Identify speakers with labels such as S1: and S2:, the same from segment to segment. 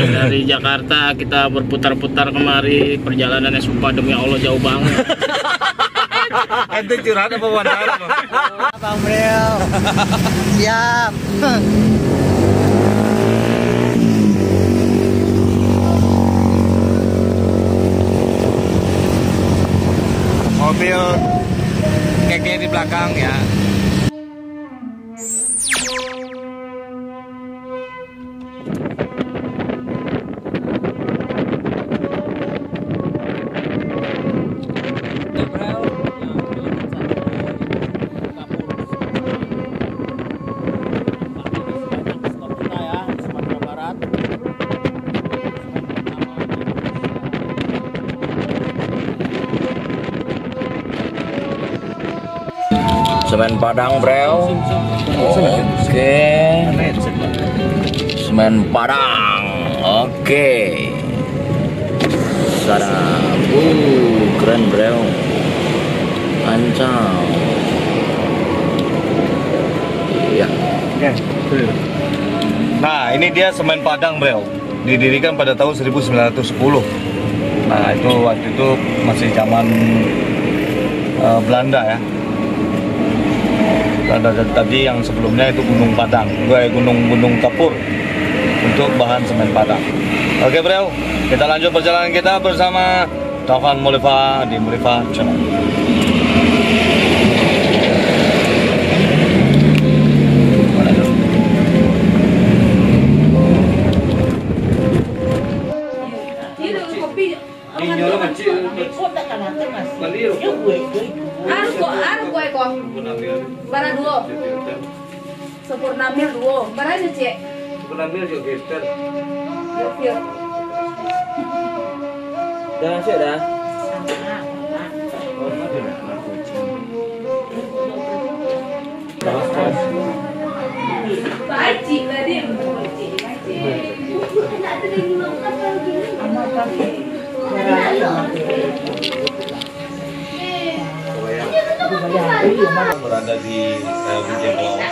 S1: dari Jakarta kita berputar-putar kemari, perjalanannya sumpah demi Allah jauh banget.
S2: Ente curhat apa wawancara, Bang?
S3: Bang Bril. Siap.
S2: Mobil keke di belakang ya.
S4: Semen Padang, bro. Oke. Semen Padang. Oke. Sadap. Keren, bro. Ancam. Iya.
S2: Nah, ini dia semen Padang, bro. Didirikan pada tahun 1910. Nah, itu waktu itu masih zaman Belanda ya. Dan tadi yang sebelumnya itu Gunung Padang, Gunung Kapur untuk bahan semen Padang. Oke, bro, kita lanjut perjalanan kita bersama Taufan Mulifa di Mulifa Channel.
S5: Bara dua. Sempurnamil dua. Bara aja, Cek.
S2: Sempurnamil juga geser.
S5: Yuk.
S4: Dah, Cek, dah.
S5: Pak Haji tadi
S2: berada di Bijeng Kelawang.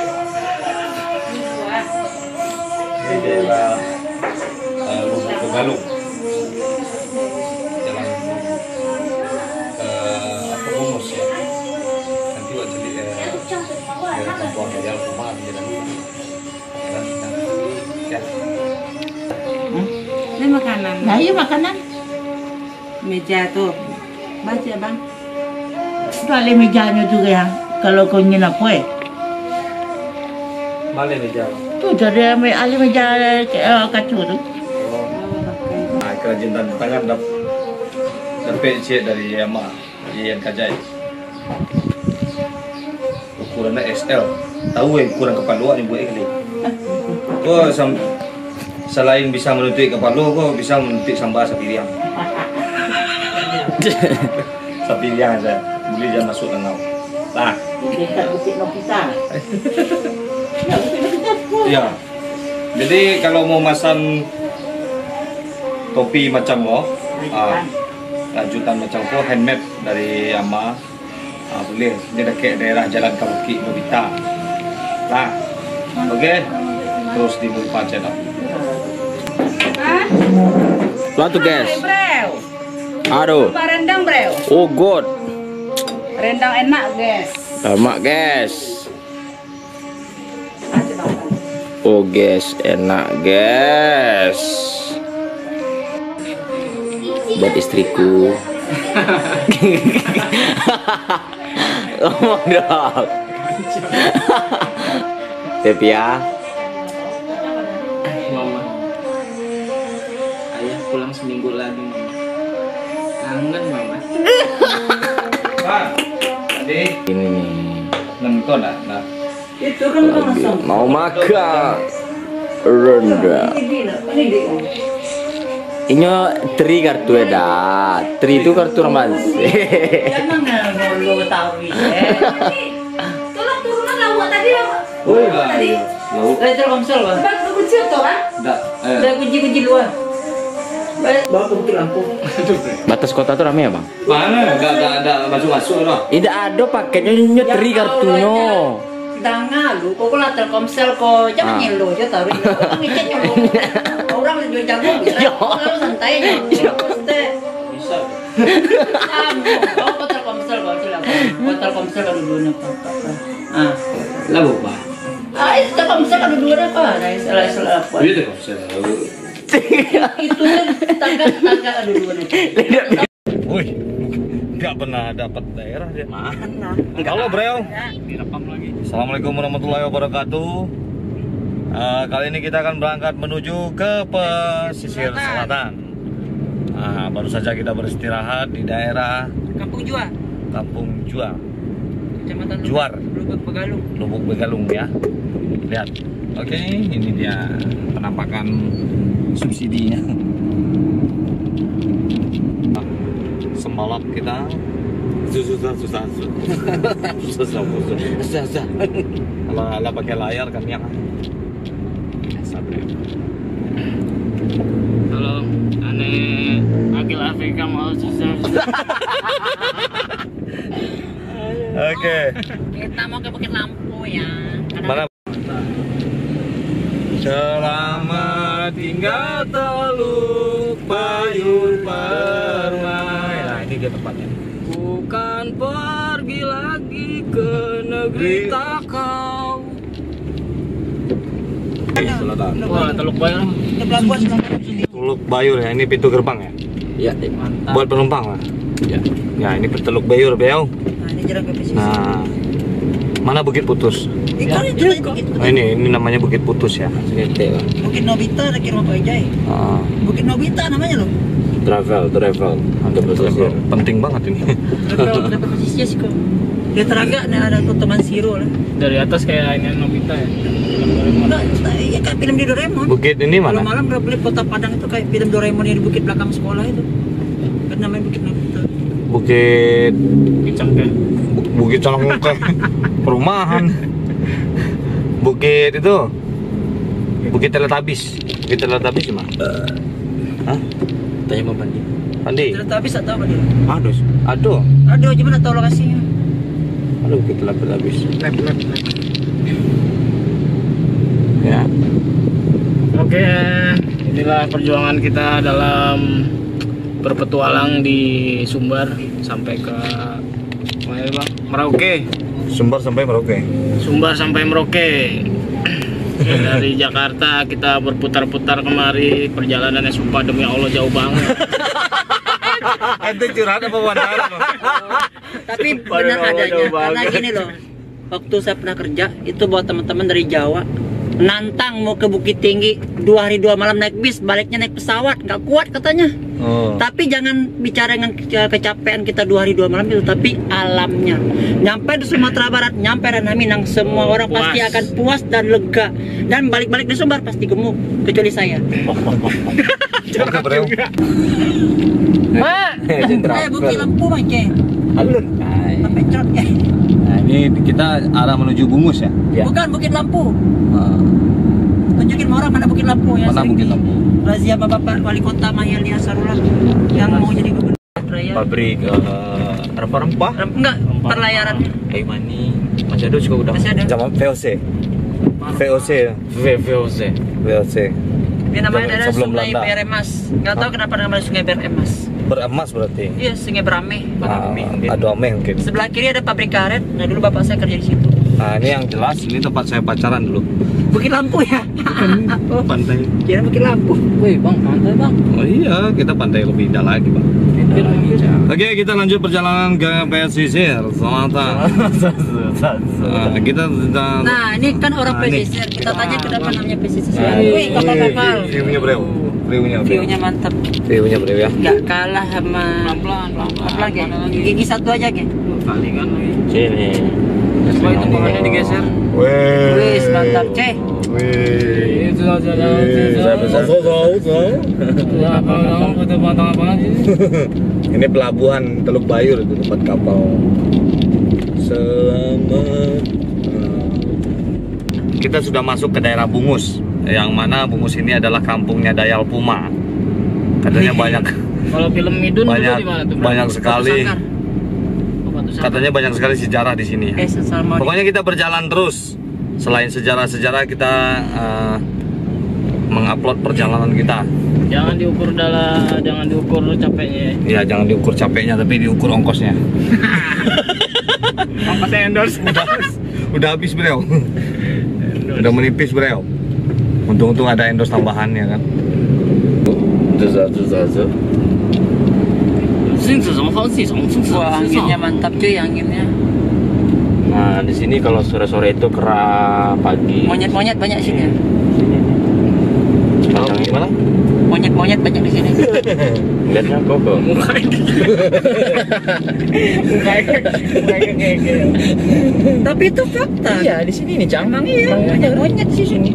S2: Di daerah Lubuk Begalung. Jalan Bungus ya. Nanti waktu di daerah Kampung Jalan Rumah di jalan. Ya.
S6: Ini makanan.
S3: Nah, iya makanan.
S6: Meja tuh. Baca, Bang.
S3: Itu ada mejanya juga ya. Kalau kau nginap
S2: Mana meja?
S3: tuh jadi ada meja kacu tuh.
S2: Nah, kerajinan tangan dapat cek dari Yama, yang Kajai. Ukurannya XL. Tahu ukuran kepala ni buat kali. Kau selain bisa menutup kepala, kau bisa menutup sambal sapiriang. Sapiriang aja, boleh jangan masuk lengan. Nah,
S3: Dekat Bukit Nopita. Ya, Bukit Nopita.
S2: ya. Jadi kalau mau masang topi macam lanjutan macam handmade dari Yama, boleh. Ini dekat daerah Jalan Kabuki Nobita. Nah, oke. Terus di Mulifa Channel.
S4: Tuh, guys.
S5: Breu.
S4: Aduh.
S5: Apa rendang, Breu?
S4: Oh, God.
S5: Rendang enak, guys.
S4: Lemak, guys. Oh, guys, enak, guys. Buat istriku. Ngomong dong. Tapi ya.
S1: Mama, ayah pulang seminggu lagi, Mama. Kangen, Mama.
S2: Pak, tadi
S4: Ini nih.
S2: nonton nah.
S3: Itu kan langsung.
S4: Mau makan rendang. Ini tri kartu eda. Tri itu kartu rambas.
S3: Jangan lu tahu
S5: Tolong turunan lawak tadi, lawak.
S2: Oh, tadi.
S3: Letter komsel, Bang.
S5: Sebab tu kunci tu kan?
S2: Enggak.
S3: Ada kunci-kunci luar. Bawa ke Bukit Lampu.
S4: Batas kota tuh rame ya, Bang?
S2: Mana? Enggak ada masuk-masuk loh.
S4: Tidak ada paketnya, ini tri kartunya.
S3: Danga lu, kok lah Telkomsel kok jangan nyelo aja taruh. Orang ngecek nyelo. Orang lebih jago bisa. Kalau santai nyelo. Bisa. Kau Telkomsel kau silakan. Kau Telkomsel kalau dulu nih ah,
S1: Lah Pak.
S3: ah itu Telkomsel kalau dulu apa? Nah, salah apa?
S1: Iya Telkomsel.
S3: Itu tangga dulu nih.
S2: Wih, nggak pernah dapat daerah dia.
S3: Mana?
S2: Halo bro.
S1: Direkam lagi.
S2: Assalamualaikum warahmatullahi wabarakatuh. Kali ini kita akan berangkat menuju ke pesisir selatan. Baru saja kita beristirahat di daerah
S6: Kampung Jua,
S2: Kampung Jua,
S6: Kecamatan
S2: Juar,
S6: Lubuk Begalung.
S2: Lubuk Begalung ya. Lihat. Oke, ini dia penampakan subsidinya. Sembalap kita susah. Kalau pakai layar kan ya.
S1: Halo, aneh Akil Afrika mau susah.
S2: Oke.
S6: Kita mau ke Bukit Lampu ya.
S2: Mana? Selamat tinggal Teluk Bayur Permai. Nah, ini dia tempatnya.
S1: Bukan pergi lagi ke negeri takau.
S2: Selatan.
S1: Wah, Teluk Bayur.
S2: Teluk Bayur ya, ini pintu gerbang ya.
S4: Ya,
S1: Mantap.
S2: Buat penumpang lah.
S4: ya.
S2: Ya, ini Teluk Bayur, Beo.
S6: Nah, ini jalan ke pesisir.
S2: Nah, mana Bukit Putus?
S6: Ikan itu lagi Bukit.
S2: Nah, ini namanya Bukit Putus ya.
S4: Segete lah.
S6: Bukit Nobita ada kira Pak Ijai. Bukit Nobita namanya loh.
S4: Travel untuk pesisir.
S2: Penting banget ini.
S6: Berapa pesisir sih kok? Dia teraga nih ada Totoman Siro lah.
S1: Dari atas kayak ini Nobita ya.
S6: Enggak, ya kayak film di Doraemon.
S2: Bukit ini
S6: Kalau
S2: mana?
S6: malam udah beli kota Padang itu kayak film Doraemon yang di bukit belakang sekolah itu. Kan namanya Bukit Nobita.
S2: Bukit
S1: Kicang ya.
S2: Bukit Calangmuka. Perumahan. Bukit itu. Bukit Teletabis. Bukit Teletabis cuma. Hah?
S4: Tanya Bang Pandi.
S2: Pandi.
S6: Ternyata habis atau apa dia?
S2: Aduh.
S6: Aduh, gimana tahu lokasinya?
S2: Aduh, Bukit Teletabis. Ya.
S1: Oke, inilah perjuangan kita dalam berpetualang di Sumbar sampai ke mana Bang? Merauke.
S2: Sumbar sampai Merauke.
S1: Sumbar sampai Merauke. Dari Jakarta kita berputar-putar kemari, perjalanannya sumpah demi Allah jauh banget.
S2: Ente curhat apa wawancara?
S6: Tapi benar adanya, karena gini loh. Waktu saya pernah kerja, itu buat teman-teman dari Jawa nantang mau ke Bukit Tinggi 2 hari 2 malam naik bis, baliknya naik pesawat, nggak kuat katanya. Tapi jangan bicara dengan kecapean kita 2 hari 2 malam itu, tapi alamnya. Nyampe di Sumatera Barat, nyampe Ranah Minang, semua orang
S1: puas.
S6: pasti akan puas dan lega. Dan balik-balik di Sumbar pasti gemuk, kecuali saya.
S2: Oke, bro.
S6: Bukit Lampu mace.
S2: Alun.
S6: Sampai cerot ya.
S2: Nah, ini kita arah menuju Bungus ya.
S6: Bukan Bukit Lampu. Tunjukin sama orang mana Bukit Lampu ya.
S2: Mana Bukit Lampu?
S6: Razia Bapak Wali Kota Mahyali Asarullah yang mau jadi gubernur raya.
S2: Pabrik rempah-rempah.
S6: Enggak, perlayaran.
S4: Kayu mani. Masih ada juga udah.
S6: Masih ada.
S2: Zaman VOC. VOC. VOC.
S6: Dia namanya
S2: Zaman
S6: adalah
S2: sebelum
S6: Sungai
S2: Belanda.
S6: Beremas. Enggak tahu kenapa namanya Sungai Beremas.
S2: Beremas berarti.
S6: Iya, Sungai Berame.
S2: Adu Ameh mungkin.
S6: Sebelah kiri ada pabrik karet. Nah, dulu bapak saya kerja di situ.
S2: Nah, ini yang jelas ini tempat saya pacaran dulu.
S6: Bukit Lampu ya. Oh,
S2: Pantai.
S6: kira Bukit Lampu.
S1: Wih Bang, pantai Bang.
S2: Oh iya, kita pantai lebih indah lagi, Bang. Oke, kita lanjut perjalanan ke pesisir selatan. Kita sedang
S6: Nah, ini kan orang
S2: Nah, ini.
S6: pesisir. Kita tanya kenapa namanya pesisir.
S2: Nah,
S6: Wih, kapal-kapal.
S2: View-nya, Bro. View-nya, Bro.
S6: View-nya mantap.
S2: View-nya, Bro ya.
S6: Nggak kalah sama
S1: Pelan-pelan.
S6: pelan gigi satu aja Ge.
S1: Kali kan lagi.
S4: Sini.
S1: Coba itu tangannya digeser.
S6: Wih, mantap ceh.
S2: Wih.
S1: Itu aja jangan Abang foto bantang apa sih?
S2: Ini pelabuhan Teluk Bayur itu tempat kapal. Selamat. Kita sudah masuk ke daerah Bungus, yang mana Bungus ini adalah kampungnya Dayal Puma. Katanya banyak
S1: Kalau film Midun dulu
S2: banyak
S1: di mana tuh?
S2: banyak sekali.
S1: Batu
S2: Katanya banyak sekali sejarah di sini. Pokoknya kita berjalan terus. Selain sejarah-sejarah kita mengupload perjalanan kita.
S1: Jangan diukur capeknya.
S2: Iya, jangan diukur capeknya, tapi diukur ongkosnya.
S1: Ongkosnya endorse.
S2: Udah habis beliau. Udah menipis beliau. Untung-untung ada endorse tambahan ya kan.
S6: Wah, anginnya mantap cuy, anginnya.
S4: Nah, di sini kalau sore-sore itu kera, pagi.
S6: Monyet-monyet banyak sini.
S2: Kalau gimana?
S6: Monyet-monyet banyak di sini.
S4: Lihatnya kok.
S6: Tapi itu fakta.
S3: Iya, di sini nih, Cang.
S6: Emang iya, banyak monyet di sini.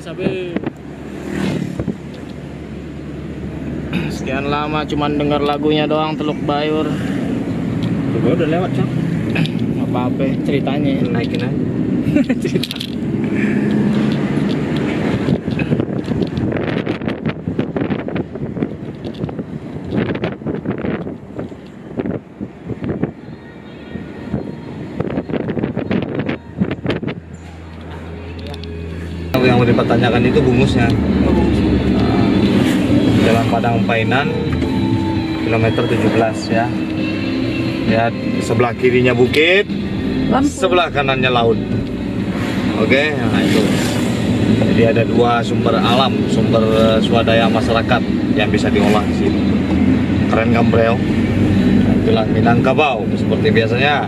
S1: Sabi. Sekian lama cuman dengar lagunya doang, Teluk Bayur.
S4: Gue udah lewat, Cang.
S1: Nggak apa-apa ceritanya.
S4: Naikin aja.
S1: Cerita.
S2: Yang mau dipertanyakan itu bungusnya. Jalan Padang Painan kilometer 17 ya. Ya, sebelah kirinya bukit, sebelah kanannya laut. Oke, nah itu. Jadi ada dua sumber alam, sumber swadaya masyarakat yang bisa diolah di sini. Keren kan, Bro? Itulah Minangkabau seperti biasanya.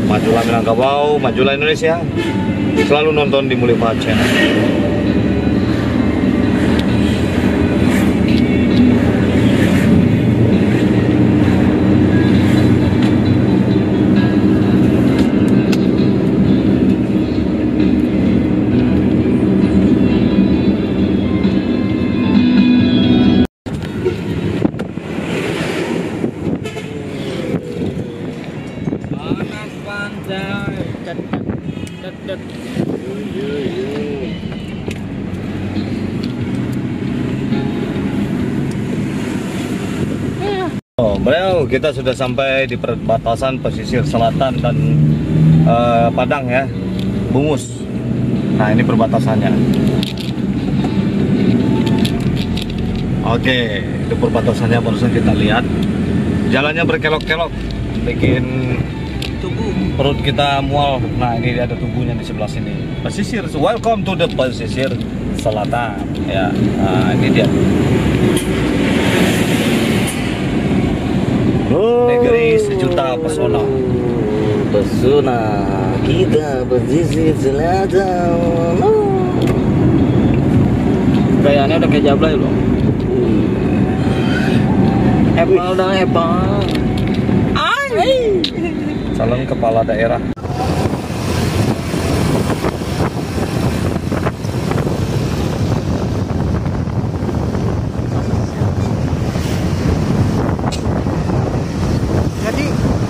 S2: Majulah Minangkabau, majulah Indonesia. Selalu nonton di Mulifa Channel.
S1: Panas pantai. Dat.
S2: Oh, beliau kita sudah sampai di perbatasan pesisir selatan dan Padang ya, Bungus. Nah ini perbatasannya. Oke, itu perbatasannya barusan kita lihat. Jalannya berkelok-kelok, bikin
S6: Tubuh.
S2: perut kita mual. Nah ini ada tubuhnya di sebelah sini. Pesisir, welcome to the pesisir selatan. Ya, nah ini dia. Negeri sejuta pesona.
S4: Pesona kita pesisir selatan.
S1: Gayanya udah kayak Jablay loh. Epal dah epal.
S2: Calon kepala daerah.
S3: Jadi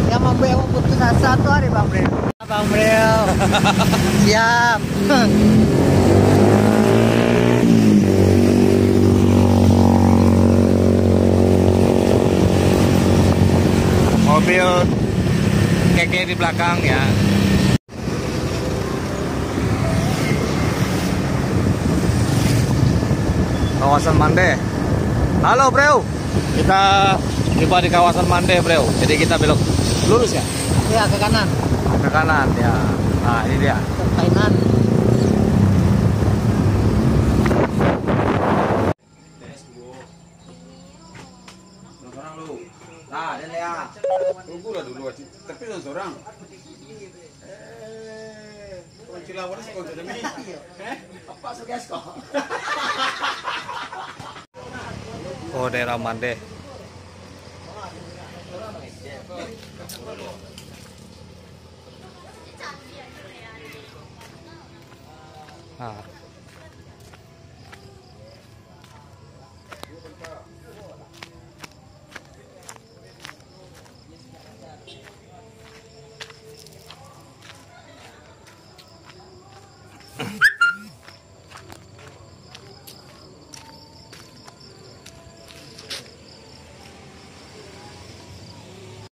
S3: yang membawa putus asa tuh hari Bang Bril. Bang Bril. Siap.
S2: Mobil keke di belakang ya. Kawasan Mande. Halo bro, kita tiba di kawasan Mande bro. Jadi kita belok lurus ya?
S3: Ya ke kanan.
S2: Ke kanan ya. Nah ini dia.
S3: Ke Painan.
S7: Nah, ini ya. Tunggu lah dulu, tapi seorang. Cilawan sih kalau demi. Apa suges kok?
S2: Oh daerah Mande. Ah.